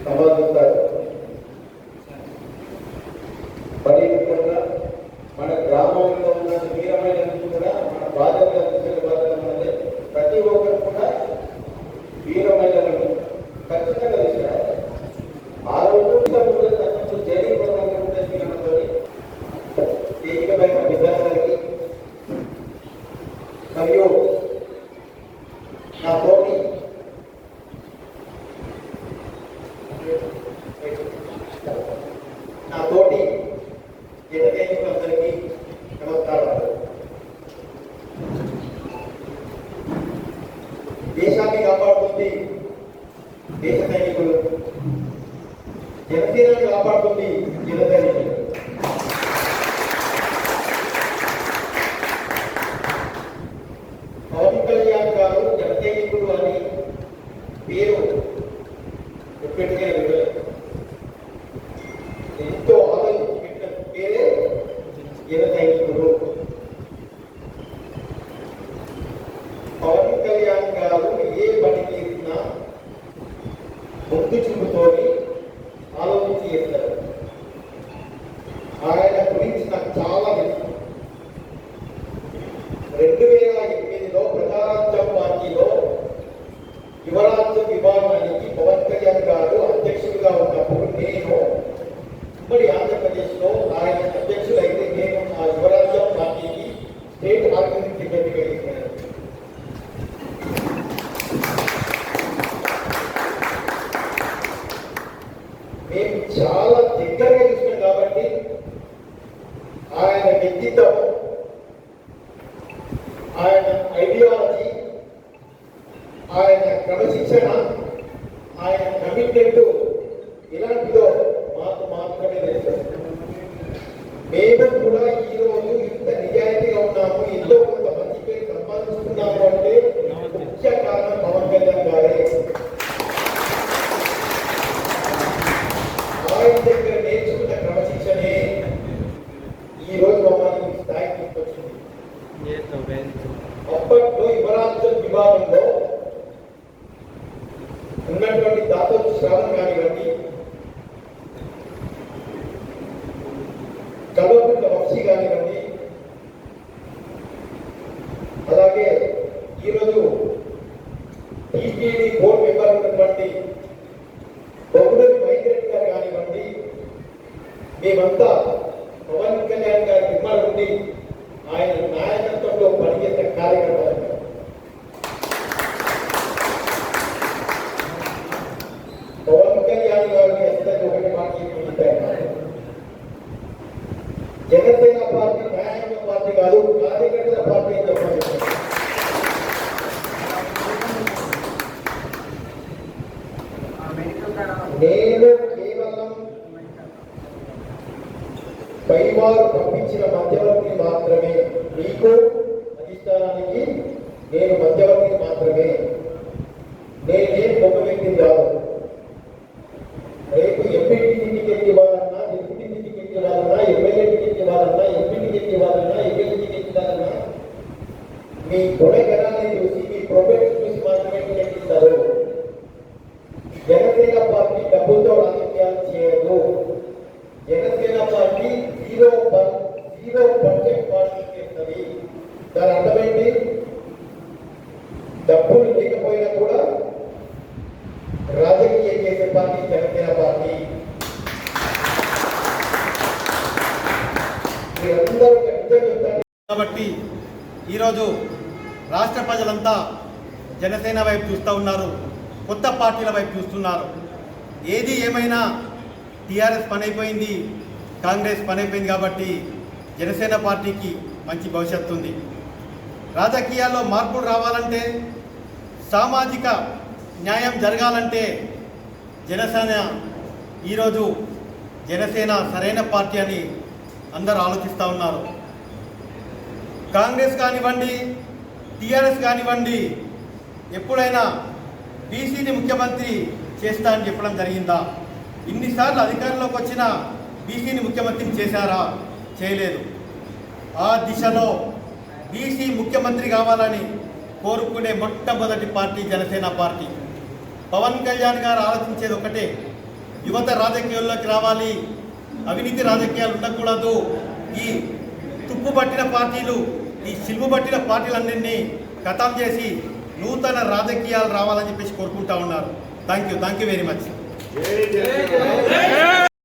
సంపాదిస్తారు. మరి ముఖ్యంగా మన గ్రామంలో ఉన్న వీరమైన కూడా మన బాధ్యత మనది. ప్రతి ఒక్కరు కూడా వీరమైన ఖచ్చితంగా తీసుకురావాలి. ఆ రోజు జైలు ఏకమైన విధానానికి మరియు నా తోటి జనసైనికులందరికీ నమస్కారాలు. దేశాన్ని కాపాడుతుంది దేశ సైనికులు, జనసేనని కాపాడుతుంది జన సైనికులు. పవన్ కళ్యాణ్ గారు జన సైనికులు అని పేరు ఎప్పటికే విడలేదు. ఎంతో ఆలోచించి పెట్టిన పేరే జన సైనికులు. పవన్ కళ్యాణ్ గారు ఏ పని చేసినా ముందు చూపుతోని ఆలోచించి చేస్తారు. ఆయన గురించి నాకు చాలా తెలుసు. 2008లో ప్రజారాజ్యం పార్టీలో యువరాజ్య విభాగానికి పవన్ కళ్యాణ్ గారు అధ్యక్షుడిగా ఉన్నప్పుడు నేను ఉమ్మడి ఆంధ్రప్రదేశ్లో ఆయన అధ్యక్షులైతే నేను ఆ యువరాజ్యం పార్టీకి స్టేట్ ఆర్గనైజింగ్ సెక్రటరీగా చేశాను. మేము చాలా దగ్గరగా చూసినాం కాబట్టి ఆయన వ్యక్తిత్వం, ఆయన ఐడియాలజీ, ఆయన క్రమశిక్షణ, ఆయన కమిట్మెంట్ ఇలాంటిదో మాకు మాత్రమే తెలుసు. మేము కూడా ఈరోజు ఇంత నిజాయితీగా ఉన్నాము, ఎంతో కొంత మంచి పేరు సంపాదిస్తున్నాము అంటే ముఖ్య కారణం పవన్ కళ్యాణ్ గారే. ఆయన దగ్గర నేర్చుకున్న క్రమశిక్షణే ఈరోజు మమ్మల్ని స్థాయికి తీసుకొచ్చింది. అప్పట్లో యువరాజ్యం విభాగంలో ఉన్నటువంటి దాదాపు శ్రావణ్ కానివ్వండి, కల్వకుంట్ల వంశీ కానివ్వండి, అలాగే ఈరోజు టీటీడీ బోర్డు మెంబర్ ఉన్నటువంటి బొగుడూరి మైత్రెడ్డి గారు కానివ్వండి, మేమంతా పవన్ కళ్యాణ్ గారి దిమ్మల నుండి ఆయన నాయకత్వంలో పనిచేసిన కార్యకర్తలు. పవన్ కళ్యాణ్ గారిని అందరికీ ఒకటి మాట్లాడుకుంటారు. జనసేన పార్టీ న్యాయంగా పార్టీ కాదు, కార్యకర్తల పార్టీ అని చెప్పాలి. నేను కేవలం పైవారు పంపించిన మధ్యవర్తి మాత్రమే. మీకు అధిష్టానానికి నేను మధ్యవర్తి మాత్రమే. నేనేం గొప్ప వ్యక్తిని కాదు. రేపు ఎంపీటీ టికెట్ ఇవ్వాలన్నా, డిప్యూటీ టికెట్ ఇవ్వాలన్నా, ఎమ్మెల్యే టికెట్ ఇవ్వాలన్నా, ఎంపీ టికెట్ ఇవ్వాలన్నా, ఎమ్మెల్యే టికెట్ ఇవ్వాలన్నా మీ గుణగణాన్ని చూసి, మీ ప్రొఫెక్ట్ చూసి మాత్రమే టికెట్ ఇస్తారు. జనసేన పార్టీ డబ్బులతో రాజకీయాలు చేయదు. Janasena party zero budget party చేస్తుంది. దాని అర్థమైంది, డబ్బులు లేకపోయినా కూడా రాజకీయం చేసే పార్టీ జనసేన పార్టీ. మీరందరూ కాబట్టి ఈరోజు రాష్ట్ర ప్రజలంతా జనసేన వైపు చూస్తూ ఉన్నారు, కొత్త పార్టీల వైపు చూస్తున్నారు. ఏది ఏమైనా టీఆర్ఎస్ పని అయిపోయింది, కాంగ్రెస్ పని అయిపోయింది కాబట్టి జనసేన పార్టీకి మంచి భవిష్యత్తు ఉంది. రాజకీయాల్లో మార్పులు రావాలంటే, సామాజిక న్యాయం జరగాలంటే జనసేన సరైన పార్టీ అని అందరూ ఆలోచిస్తూ ఉన్నారు. కాంగ్రెస్ కానివ్వండి, టీఆర్ఎస్ కానివ్వండి, ఎప్పుడైనా బీసీని ముఖ్యమంత్రి చేస్తా అని చెప్పడం జరిగిందా? ఇన్నిసార్లు అధికారంలోకి వచ్చిన బీసీని ముఖ్యమంత్రిని చేశారా? చేయలేదు. ఆ దిశలో బీసీ ముఖ్యమంత్రి కావాలని కోరుకునే మొట్టమొదటి పార్టీ జనసేన పార్టీ. పవన్ కళ్యాణ్ గారు ఆలోచించేది ఒకటే, యువత రాజకీయాల్లోకి రావాలి, అవినీతి రాజకీయాలు ఉండకూడదు, ఈ తుప్పు పట్టిన పార్టీలు, ఈ సిల్వు పట్టిన పార్టీలన్నింటినీ ఖతం చేసి నూతన రాజకీయాలు రావాలని చెప్పేసి కోరుకుంటా ఉన్నారు. Thank you very much.